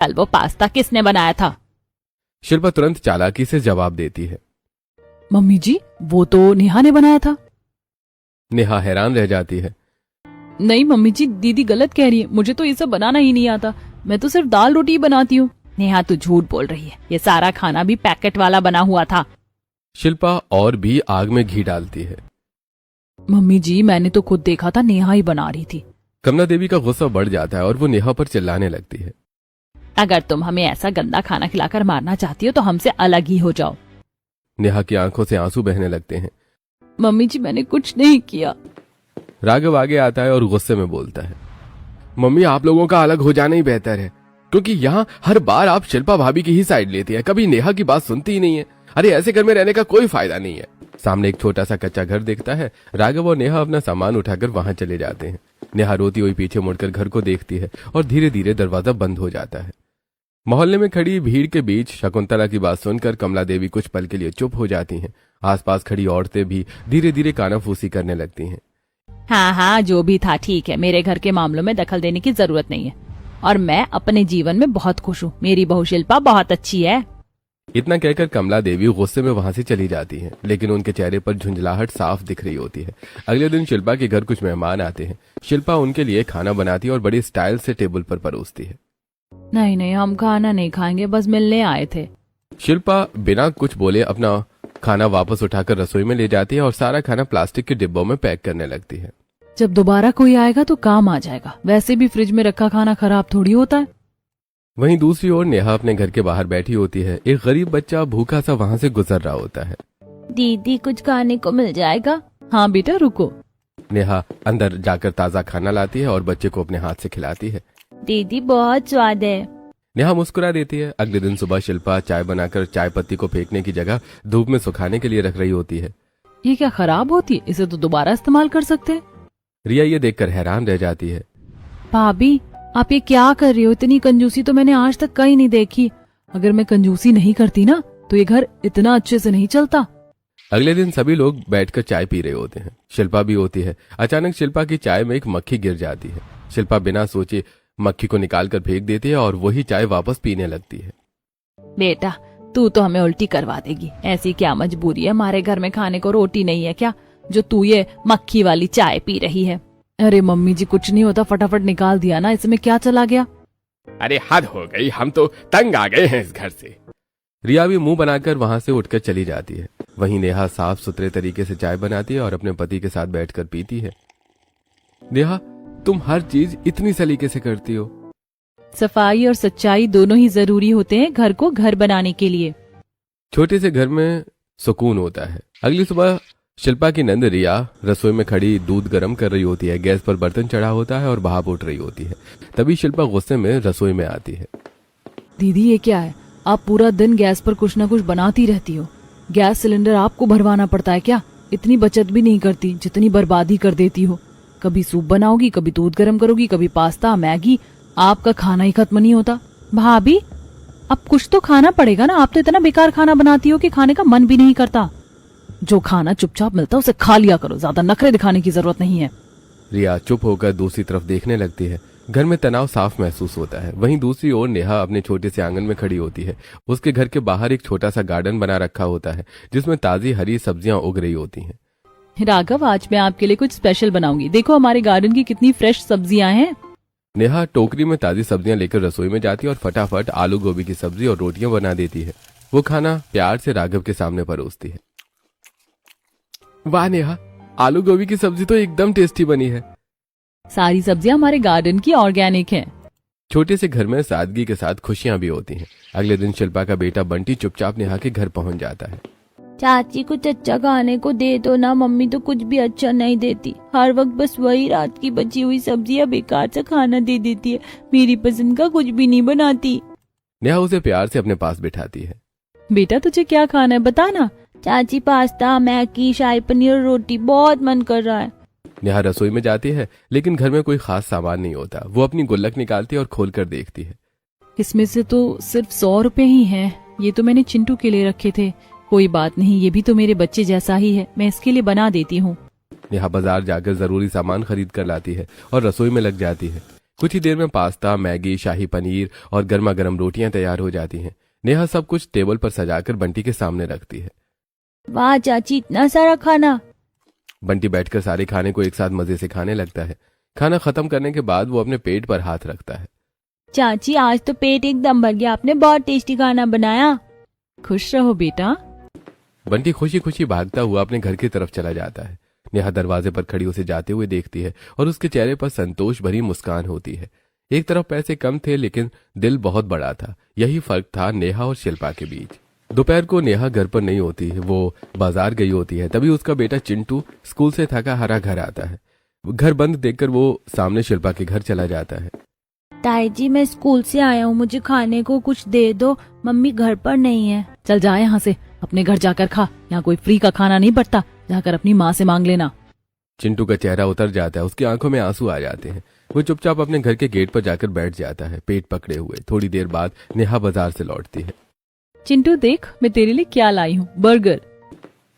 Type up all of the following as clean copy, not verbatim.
कल वो पास्ता किसने बनाया था? शिल्पा तुरंत चालाकी से जवाब देती है। मम्मी जी, वो तो नेहा ने बनाया था। नेहा हैरान रह जाती है। नहीं मम्मी जी, दीदी गलत कह रही है, मुझे तो ये सब बनाना ही नहीं आता, मैं तो सिर्फ दाल रोटी ही बनाती हूँ। नेहा तू झूठ बोल रही है, ये सारा खाना भी पैकेट वाला बना हुआ था। शिल्पा और भी आग में घी डालती है। मम्मी जी, मैंने तो खुद देखा था, नेहा ही बना रही थी। कमला देवी का गुस्सा बढ़ जाता है और वो नेहा पर चिल्लाने लगती है। अगर तुम हमें ऐसा गंदा खाना खिलाकर मारना चाहती हो तो हमसे अलग ही हो जाओ। नेहा की आंखों से आंसू बहने लगते हैं। मम्मी जी, मैंने कुछ नहीं किया। राघव आगे आता है और गुस्से में बोलता है, मम्मी आप लोगों का अलग हो जाना ही बेहतर है, क्योंकि यहाँ हर बार आप शिल्पा भाभी की ही साइड लेती है, कभी नेहा की बात सुनती ही नहीं है। अरे ऐसे घर में रहने का कोई फायदा नहीं है। सामने एक छोटा सा कच्चा घर दिखता है। राघव और नेहा अपना सामान उठाकर वहां चले जाते हैं। नेहा रोती हुई पीछे मुड़कर घर को देखती है और धीरे धीरे दरवाजा बंद हो जाता है। मोहल्ले में खड़ी भीड़ के बीच शकुंतला की बात सुनकर कमला देवी कुछ पल के लिए चुप हो जाती हैं। आसपास खड़ी औरतें भी धीरे धीरे कानाफूसी करने लगती हैं। हाँ हाँ, जो भी था ठीक है, मेरे घर के मामलों में दखल देने की जरूरत नहीं है और मैं अपने जीवन में बहुत खुश हूँ। मेरी बहू शिल्पा बहुत अच्छी है। इतना कहकर कमला देवी गुस्से में वहां से चली जाती हैं, लेकिन उनके चेहरे पर झुंझलाहट साफ दिख रही होती है। अगले दिन शिल्पा के घर कुछ मेहमान आते हैं। शिल्पा उनके लिए खाना बनाती है और बड़ी स्टाइल से टेबल पर परोसती है। नहीं नहीं, हम खाना नहीं खाएंगे, बस मिलने आए थे। शिल्पा बिना कुछ बोले अपना खाना वापस उठाकर रसोई में ले जाती है और सारा खाना प्लास्टिक के डिब्बों में पैक करने लगती है। जब दोबारा कोई आएगा तो काम आ जाएगा, वैसे भी फ्रिज में रखा खाना खराब थोड़ी होता है। वहीं दूसरी ओर नेहा अपने घर के बाहर बैठी होती है। एक गरीब बच्चा भूखा सा वहां से गुजर रहा होता है। दीदी, कुछ खाने को मिल जाएगा? हाँ बेटा, रुको। नेहा अंदर जाकर ताजा खाना लाती है और बच्चे को अपने हाथ से खिलाती है। दीदी, बहुत स्वाद है। नेहा मुस्कुरा देती है। अगले दिन सुबह शिल्पा चाय बनाकर चाय पत्ती को फेंकने की जगह धूप में सुखाने के लिए रख रही होती है। ये क्या खराब होती है? इसे तो दोबारा इस्तेमाल कर सकते हैं। रिया ये देखकर हैरान रह जाती है। भाभी, आप ये क्या कर रही हो? इतनी कंजूसी तो मैंने आज तक कहीं नहीं देखी। अगर मैं कंजूसी नहीं करती ना तो ये घर इतना अच्छे से नहीं चलता। अगले दिन सभी लोग बैठकर चाय पी रहे होते हैं। शिल्पा भी होती है। अचानक शिल्पा की चाय में एक मक्खी गिर जाती है। शिल्पा बिना सोचे मक्खी को निकालकर फेंक देती है और वही चाय वापस पीने लगती है। बेटा, तू तो हमें उल्टी करवा देगी। ऐसी क्या मजबूरी है? हमारे घर में खाने को रोटी नहीं है क्या, जो तू ये मक्खी वाली चाय पी रही है? अरे मम्मी जी, कुछ नहीं होता, फटाफट निकाल दिया ना, इसमें क्या चला गया? अरे हद हो गई, हम तो तंग आ गए हैं इस घर से। रिया भी मुंह बनाकर वहां से उठकर चली जाती है। वहीं नेहा साफ सुथरे तरीके से चाय बनाती है और अपने पति के साथ बैठकर पीती है। नेहा, तुम हर चीज इतनी सलीके से करती हो। सफाई और सच्चाई दोनों ही जरूरी होते हैं घर को घर बनाने के लिए। छोटे से घर में सुकून होता है। अगली सुबह शिल्पा की नंद रिया रसोई में खड़ी दूध गर्म कर रही होती है। गैस पर बर्तन चढ़ा होता है और भाप उठ रही होती है। तभी शिल्पा गुस्से में रसोई में आती है। दीदी, ये क्या है? आप पूरा दिन गैस पर कुछ न कुछ बनाती रहती हो। गैस सिलेंडर आपको भरवाना पड़ता है क्या? इतनी बचत भी नहीं करती जितनी बर्बादी कर देती हो। कभी सूप बनाओगी, कभी दूध गर्म करोगी, कभी पास्ता, मैगी। आपका खाना ही खत्म नहीं होता। भाभी, अब कुछ तो खाना पड़ेगा ना। आप तो इतना बेकार खाना बनाती हो कि खाने का मन भी नहीं करता। जो खाना चुपचाप मिलता है उसे खा लिया करो, ज्यादा नखरे दिखाने की जरूरत नहीं है। रिया चुप होकर दूसरी तरफ देखने लगती है। घर में तनाव साफ महसूस होता है। वहीं दूसरी ओर नेहा अपने छोटे से आंगन में खड़ी होती है। उसके घर के बाहर एक छोटा सा गार्डन बना रखा होता है जिसमें ताजी हरी सब्जियां उग रही होती हैं। राघव, आज मैं आपके लिए कुछ स्पेशल बनाऊंगी। देखो हमारे गार्डन की कितनी फ्रेश सब्जियां हैं। नेहा टोकरी में ताजी सब्जियां लेकर रसोई में जाती है और फटाफट आलू गोभी की सब्जी और रोटियां बना देती है। वो खाना प्यार से राघव के सामने परोसती है। वाह नेहा, आलू गोभी की सब्जी तो एकदम टेस्टी बनी है। सारी सब्जियां हमारे गार्डन की ऑर्गेनिक हैं। छोटे से घर में सादगी के साथ खुशियां भी होती हैं। अगले दिन शिल्पा का बेटा बंटी चुपचाप नेहा के घर पहुंच जाता है। चाची, कुछ अच्छा खाने को दे दो ना, मम्मी तो कुछ भी अच्छा नहीं देती। हर वक्त बस वही रात की बची हुई सब्जियां बेकार सा खाना दे देती है। मेरी पसंद का कुछ भी नहीं बनाती। नेहा उसे प्यार से अपने पास बिठाती है। बेटा, तुझे क्या खाना है बता ना। चाची, पास्ता, मैगी, शाही पनीर और रोटी, बहुत मन कर रहा है। नेहा रसोई में जाती है लेकिन घर में कोई खास सामान नहीं होता। वो अपनी गुल्लक निकालती है और खोल कर देखती है। इसमें से तो सिर्फ 100 रुपए ही हैं। ये तो मैंने चिंटू के लिए रखे थे। कोई बात नहीं, ये भी तो मेरे बच्चे जैसा ही है, मैं इसके लिए बना देती हूँ। नेहा बाजार जाकर जरूरी सामान खरीद कर लाती है और रसोई में लग जाती है। कुछ ही देर में पास्ता, मैगी, शाही पनीर और गर्मा गर्म रोटियां तैयार हो जाती हैं। नेहा सब कुछ टेबल पर सजाकर बंटी के सामने रखती है। वाह चाची, इतना सारा खाना। बंटी बैठकर सारे खाने को एक साथ मजे से खाने लगता है। खाना खत्म करने के बाद वो अपने पेट पर हाथ रखता है। चाची आज तो पेट एकदम भर गया, आपने बहुत टेस्टी खाना बनाया। खुश रहो बेटा। बंटी खुशी खुशी भागता हुआ अपने घर की तरफ चला जाता है। नेहा दरवाजे पर खड़ी उसे जाते हुए देखती है और उसके चेहरे पर संतोष भरी मुस्कान होती है। एक तरफ पैसे कम थे लेकिन दिल बहुत बड़ा था। यही फर्क था नेहा और शिल्पा के बीच। दोपहर को नेहा घर पर नहीं होती है, वो बाजार गई होती है। तभी उसका बेटा चिंटू स्कूल से थका हारा घर आता है। घर बंद देखकर वो सामने शिल्पा के घर चला जाता है। ताई जी, मैं स्कूल से आया हूँ, मुझे खाने को कुछ दे दो, मम्मी घर पर नहीं है। चल जा यहाँ से, अपने घर जाकर खा। यहाँ कोई फ्री का खाना नहीं पड़ता, जाकर अपनी माँ से मांग लेना। चिंटू का चेहरा उतर जाता है, उसकी आंखों में आंसू आ जाते हैं। वो चुपचाप अपने घर के गेट पर जाकर बैठ जाता है, पेट पकड़े हुए। थोड़ी देर बाद नेहा बाजार से लौटती है। चिंटू देख, मैं तेरे लिए क्या लाई हूँ, बर्गर।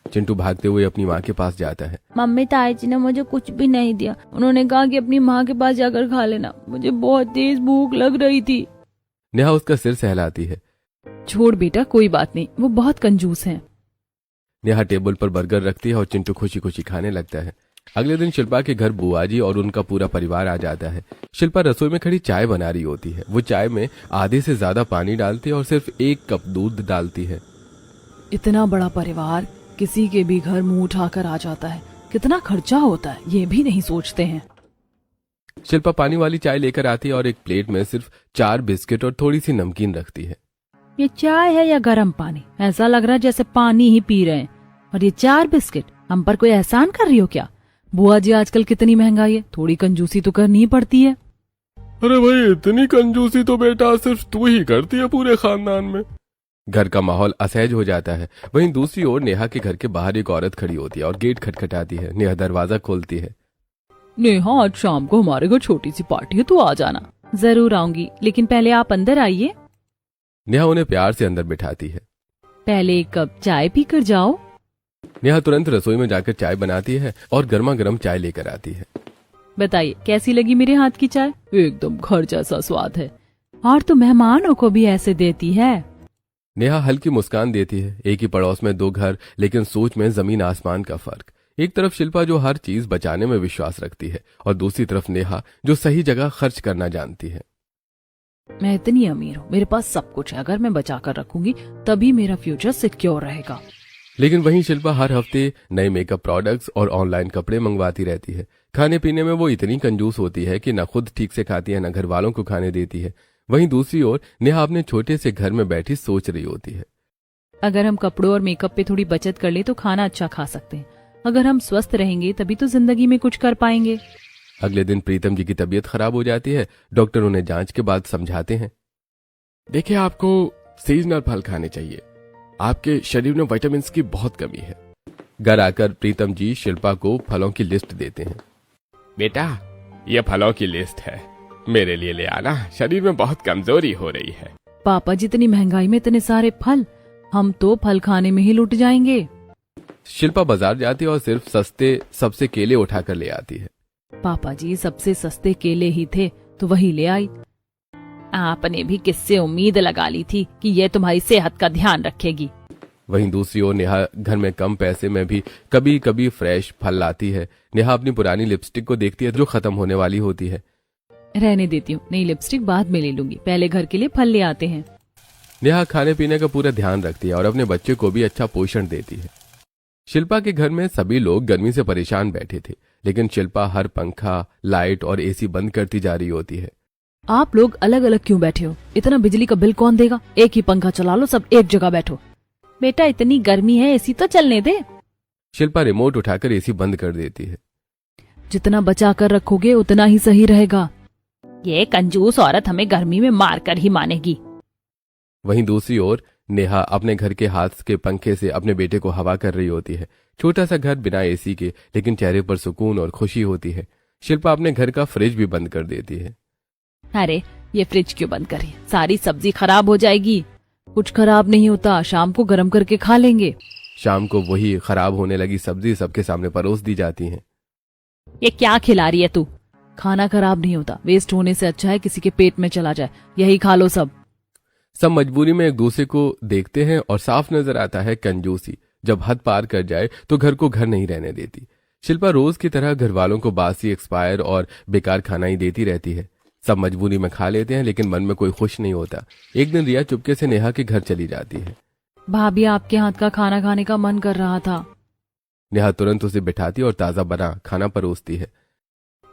चिंटू भागते हुए अपनी माँ के पास जाता है। मम्मी ताई जी ने मुझे कुछ भी नहीं दिया, उन्होंने कहा कि अपनी माँ के पास जाकर खा लेना, मुझे बहुत तेज भूख लग रही थी। नेहा उसका सिर सहलाती है। छोड़ बेटा, कोई बात नहीं, वो बहुत कंजूस हैं। नेहा टेबल पर बर्गर रखती है और चिंटू खुशी खुशी खाने लगता है। अगले दिन शिल्पा के घर बुआ जी और उनका पूरा परिवार आ जाता है। शिल्पा रसोई में खड़ी चाय बना रही होती है। वो चाय में आधे से ज्यादा पानी डालती है और सिर्फ 1 कप दूध डालती है। इतना बड़ा परिवार किसी के भी घर मुंह उठाकर आ जाता है, कितना खर्चा होता है ये भी नहीं सोचते हैं। शिल्पा पानी वाली चाय लेकर आती है और एक प्लेट में सिर्फ 4 बिस्किट और थोड़ी सी नमकीन रखती है। ये चाय है या गर्म पानी? ऐसा लग रहा है जैसे पानी ही पी रहे हैं। और ये 4 बिस्किट, हम पर कोई एहसान कर रही हो क्या? बुआ जी, आजकल कितनी महंगाई है, थोड़ी कंजूसी तो करनी ही पड़ती है। अरे भाई, इतनी कंजूसी तो बेटा सिर्फ तू ही करती है पूरे खानदान में। घर का माहौल असहज हो जाता है। वहीं दूसरी ओर नेहा के घर के बाहर एक औरत खड़ी होती है और गेट खटखटाती है। नेहा दरवाजा खोलती है। नेहा, आज शाम को हमारे घर छोटी सी पार्टी है, तू आ जाना। जरूर आऊंगी, लेकिन पहले आप अंदर आइए। नेहा उन्हें प्यार से अंदर बिठाती है। पहले एक कप चाय पी कर जाओ। नेहा तुरंत रसोई में जाकर चाय बनाती है और गर्मा गर्म चाय लेकर आती है। बताइए कैसी लगी मेरे हाथ की चाय? एकदम घर जैसा स्वाद है, और तो मेहमानों को भी ऐसे देती है। नेहा हल्की मुस्कान देती है। एक ही पड़ोस में 2 घर, लेकिन सोच में जमीन आसमान का फर्क। एक तरफ शिल्पा जो हर चीज बचाने में विश्वास रखती है और दूसरी तरफ नेहा जो सही जगह खर्च करना जानती है। मैं इतनी अमीर हूँ, मेरे पास सब कुछ है, अगर मैं बचा कर रखूंगी तभी मेरा फ्यूचर सिक्योर रहेगा। लेकिन वहीं शिल्पा हर हफ्ते नए मेकअप प्रोडक्ट्स और ऑनलाइन कपड़े मंगवाती रहती है। खाने पीने में वो इतनी कंजूस होती है कि न खुद ठीक से खाती है, न घर वालों को खाने देती है। वहीं दूसरी ओर नेहा अपने छोटे से घर में बैठी सोच रही होती है। अगर हम कपड़ों और मेकअप पे थोड़ी बचत कर ले तो खाना अच्छा खा सकते हैं। अगर हम स्वस्थ रहेंगे तभी तो जिंदगी में कुछ कर पाएंगे। अगले दिन प्रीतम जी की तबीयत खराब हो जाती है। डॉक्टर उन्हें जांच के बाद समझाते हैं। देखिए, आपको सीजनल फल खाने चाहिए, आपके शरीर में विटामिन की बहुत कमी है। घर आकर प्रीतम जी शिल्पा को फलों की लिस्ट देते हैं। बेटा, ये फलों की लिस्ट है, मेरे लिए ले आना, शरीर में बहुत कमजोरी हो रही है। पापा, जितनी महंगाई में इतने सारे फल, हम तो फल खाने में ही लुट जाएंगे। शिल्पा बाजार जाती है और सिर्फ सस्ते सबसे केले उठाकर ले आती है। पापा जी, सबसे सस्ते केले ही थे तो वही ले आई। आपने भी किससे उम्मीद लगा ली थी कि ये तुम्हारी सेहत का ध्यान रखेगी? वहीं दूसरी ओर नेहा घर में कम पैसे में भी कभी कभी फ्रेश फल लाती है। नेहा अपनी पुरानी लिपस्टिक को देखती है जो खत्म होने वाली होती है। रहने देती हूँ, नई लिपस्टिक बाद में ले लूंगी, पहले घर के लिए फल ले आते हैं। नेहा खाने पीने का पूरा ध्यान रखती है और अपने बच्चे को भी अच्छा पोषण देती है। शिल्पा के घर में सभी लोग गर्मी से परेशान बैठे थे, लेकिन शिल्पा हर पंखा, लाइट और एसी बंद करती जा रही होती है। आप लोग अलग अलग क्यों बैठे हो? इतना बिजली का बिल कौन देगा? एक ही पंखा चला लो, सब एक जगह बैठो। बेटा, इतनी गर्मी है, एसी तो चलने दे। शिल्पा रिमोट उठाकर एसी बंद कर देती है। जितना बचा कर रखोगे उतना ही सही रहेगा। ये कंजूस औरत हमें गर्मी में मार कर ही मानेगी। वहीं दूसरी ओर नेहा अपने घर के हाथ के पंखे से अपने बेटे को हवा कर रही होती है। छोटा सा घर बिना एसी के, लेकिन चेहरे पर सुकून और खुशी होती है। शिल्पा अपने घर का फ्रिज भी बंद कर देती है। अरे, ये फ्रिज क्यों बंद करी? सारी सब्जी खराब हो जाएगी। कुछ खराब नहीं होता, शाम को गर्म करके खा लेंगे। शाम को वही खराब होने लगी सब्जी सबके सामने परोस दी जाती है। ये क्या खिला रही है तू? खाना खराब नहीं होता, वेस्ट होने से अच्छा है किसी के पेट में चला जाए। यही खा लो सब। सब मजबूरी में एक दूसरे को देखते हैं और साफ नजर आता है कंजूसी जब हद पार कर जाए तो घर को घर नहीं रहने देती। शिल्पा रोज की तरह घर वालों को बासी, एक्सपायर और बेकार खाना ही देती रहती है। सब मजबूरी में खा लेते हैं लेकिन मन में कोई खुश नहीं होता। एक दिन रिया चुपके से नेहा के घर चली जाती है। भाभी, आपके हाथ का खाना खाने का मन कर रहा था। नेहा तुरंत उसे बिठाती और ताजा बना खाना परोसती है।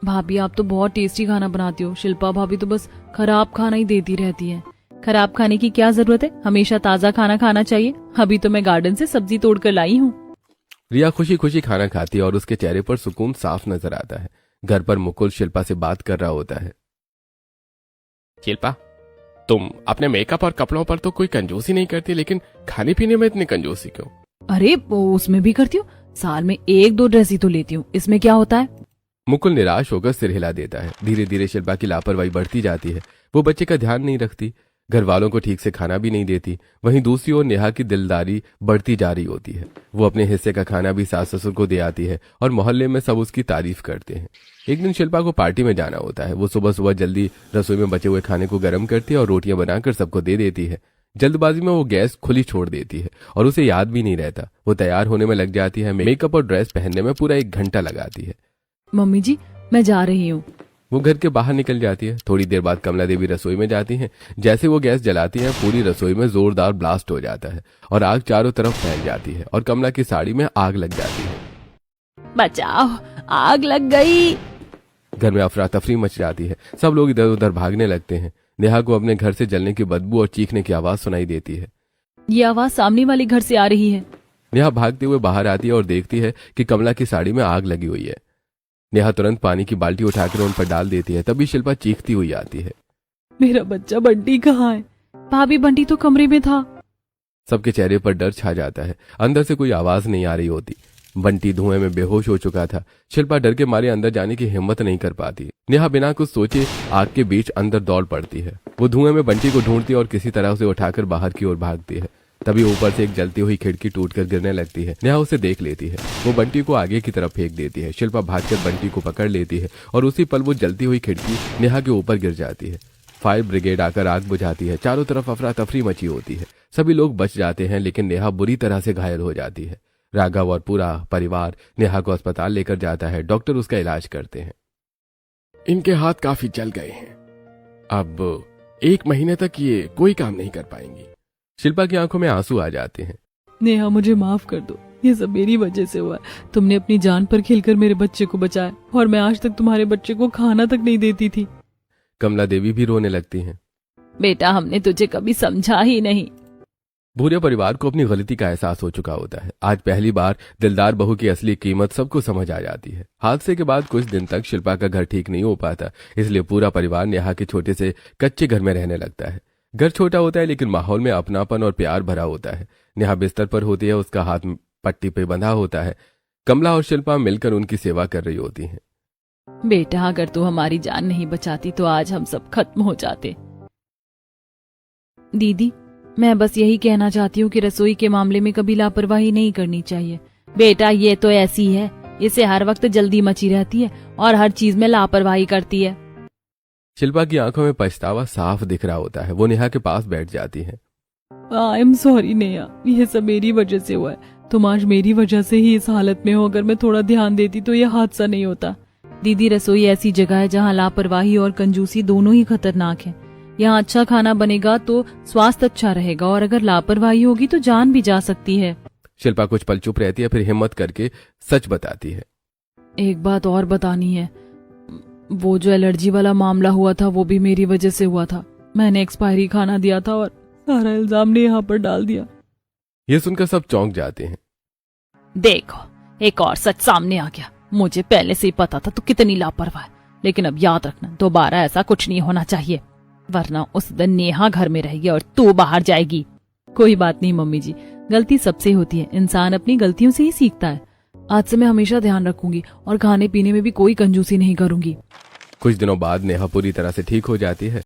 भाभी, आप तो बहुत टेस्टी खाना बनाती हो। शिल्पा भाभी तो बस खराब खाना ही देती रहती है। खराब खाने की क्या जरूरत है, हमेशा ताजा खाना खाना चाहिए। अभी तो मैं गार्डन से सब्जी तोड़ कर लाई हूँ। रिया खुशी खुशी खाना खाती है और उसके चेहरे पर सुकून साफ नजर आता है। घर पर मुकुल शिल्पा से बात कर रहा होता है। शिल्पा, तुम अपने मेकअप और कपड़ों पर तो कोई कंजूसी नहीं करती, लेकिन खाने पीने में इतनी कंजूसी क्यों? अरे वो उसमें भी करती हूँ, साल में 1-2 ड्रेस ही तो लेती हूँ, इसमें क्या होता है। मुकुल निराश होकर सिर हिला देता है। धीरे धीरे शिल्पा की लापरवाही बढ़ती जाती है। वो बच्चे का ध्यान नहीं रखती, घर वालों को ठीक से खाना भी नहीं देती। वहीं दूसरी ओर नेहा की दिलदारी बढ़ती जा रही होती है। वो अपने हिस्से का खाना भी सास ससुर को दे आती है और मोहल्ले में सब उसकी तारीफ करते हैं। एक दिन शिल्पा को पार्टी में जाना होता है। वो सुबह सुबह जल्दी रसोई में बचे हुए खाने को गर्म करती है और रोटियां बनाकर सबको दे देती है। जल्दबाजी में वो गैस खुली छोड़ देती है और उसे याद भी नहीं रहता। वो तैयार होने में लग जाती है। मेकअप और ड्रेस पहनने में पूरा 1 घंटा लगाती है। मम्मी जी, मैं जा रही हूँ। वो घर के बाहर निकल जाती है। थोड़ी देर बाद कमला देवी रसोई में जाती हैं। जैसे वो गैस जलाती हैं, पूरी रसोई में जोरदार ब्लास्ट हो जाता है और आग चारों तरफ फैल जाती है और कमला की साड़ी में आग लग जाती है। बचाओ, आग लग गई। घर में अफरा तफरी मच जाती है। सब लोग इधर उधर भागने लगते हैं। नेहा को अपने घर से जलने की बदबू और चीखने की आवाज सुनाई देती है। ये आवाज सामने वाले घर से आ रही है। नेहा भागते हुए बाहर आती है और देखती है कि कमला की साड़ी में आग लगी हुई है। नेहा तुरंत पानी की बाल्टी उठाकर उन पर डाल देती है। तभी शिल्पा चीखती हुई आती है। मेरा बच्चा बंटी कहाँ है? भाभी, बंटी तो कमरे में था। सबके चेहरे पर डर छा जाता है। अंदर से कोई आवाज नहीं आ रही होती। बंटी धुएं में बेहोश हो चुका था। शिल्पा डर के मारे अंदर जाने की हिम्मत नहीं कर पाती। नेहा बिना कुछ सोचे आग के बीच अंदर दौड़ पड़ती है। वो धुएं में बंटी को ढूंढती है और किसी तरह उसे उठाकर बाहर की ओर भागती है। तभी ऊपर से एक जलती हुई खिड़की टूटकर गिरने लगती है। नेहा उसे देख लेती है। वो बंटी को आगे की तरफ फेंक देती है। शिल्पा भागकर बंटी को पकड़ लेती है और उसी पल वो जलती हुई खिड़की नेहा के ऊपर गिर जाती है। फायर ब्रिगेड आकर आग बुझाती है। चारों तरफ अफरा तफरी मची होती है। सभी लोग बच जाते हैं लेकिन नेहा बुरी तरह से घायल हो जाती है। राघव और पूरा परिवार नेहा को अस्पताल लेकर जाता है। डॉक्टर उसका इलाज करते हैं। इनके हाथ काफी जल गए हैं। अब 1 महीने तक ये कोई काम नहीं कर पाएंगी। शिल्पा की आंखों में आंसू आ जाते हैं। नेहा, मुझे माफ कर दो, ये सब मेरी वजह से हुआ है। तुमने अपनी जान पर खेलकर मेरे बच्चे को बचाया और मैं आज तक तुम्हारे बच्चे को खाना तक नहीं देती थी। कमला देवी भी रोने लगती हैं। बेटा, हमने तुझे कभी समझा ही नहीं। पूरे परिवार को अपनी गलती का एहसास हो चुका होता है। आज पहली बार दिलदार बहू की असली कीमत सबको समझ आ जाती है। हादसे के बाद कुछ दिन तक शिल्पा का घर ठीक नहीं हो पाता, इसलिए पूरा परिवार नेहा के छोटे से कच्चे घर में रहने लगता है। घर छोटा होता है लेकिन माहौल में अपनापन और प्यार भरा होता है। नेहा बिस्तर पर होती है, उसका हाथ पट्टी पे बंधा होता है। कमला और शिल्पा मिलकर उनकी सेवा कर रही होती हैं। बेटा, अगर तू हमारी जान नहीं बचाती तो आज हम सब खत्म हो जाते। दीदी, मैं बस यही कहना चाहती हूँ कि रसोई के मामले में कभी लापरवाही नहीं करनी चाहिए। बेटा, ये तो ऐसी है, इसे हर वक्त जल्दी मची रहती है और हर चीज में लापरवाही करती है। शिल्पा की आंखों में पछतावा साफ दिख रहा होता है। वो नेहा के पास बैठ जाती है। आई एम सॉरी नेहा, ये सब मेरी वजह से हुआ है। तुम आज मेरी वजह से ही इस हालत में हो। अगर मैं थोड़ा ध्यान देती तो ये हादसा नहीं होता। दीदी, रसोई ऐसी जगह है जहाँ लापरवाही और कंजूसी दोनों ही खतरनाक है। यहाँ अच्छा खाना बनेगा तो स्वास्थ्य अच्छा रहेगा और अगर लापरवाही होगी तो जान भी जा सकती है। शिल्पा कुछ पल चुप रहती है, फिर हिम्मत करके सच बताती है। एक बात और बतानी है, वो जो एलर्जी वाला मामला हुआ था वो भी मेरी वजह से हुआ था। मैंने एक्सपायरी खाना दिया था और सारा इल्जाम ने यहाँ पर डाल दिया। ये सुनकर सब चौंक जाते हैं। देखो, एक और सच सामने आ गया। मुझे पहले से ही पता था तू कितनी लापरवाह है, लेकिन अब याद रखना, दोबारा ऐसा कुछ नहीं होना चाहिए, वरना उस दिन नेहा घर में रहेगी और तू बाहर जाएगी। कोई बात नहीं मम्मी जी, गलती सबसे होती है, इंसान अपनी गलतियों से ही सीखता है। आज से मैं हमेशा ध्यान रखूंगी और खाने पीने में भी कोई कंजूसी नहीं करूंगी। कुछ दिनों बाद नेहा पूरी तरह से ठीक हो जाती है।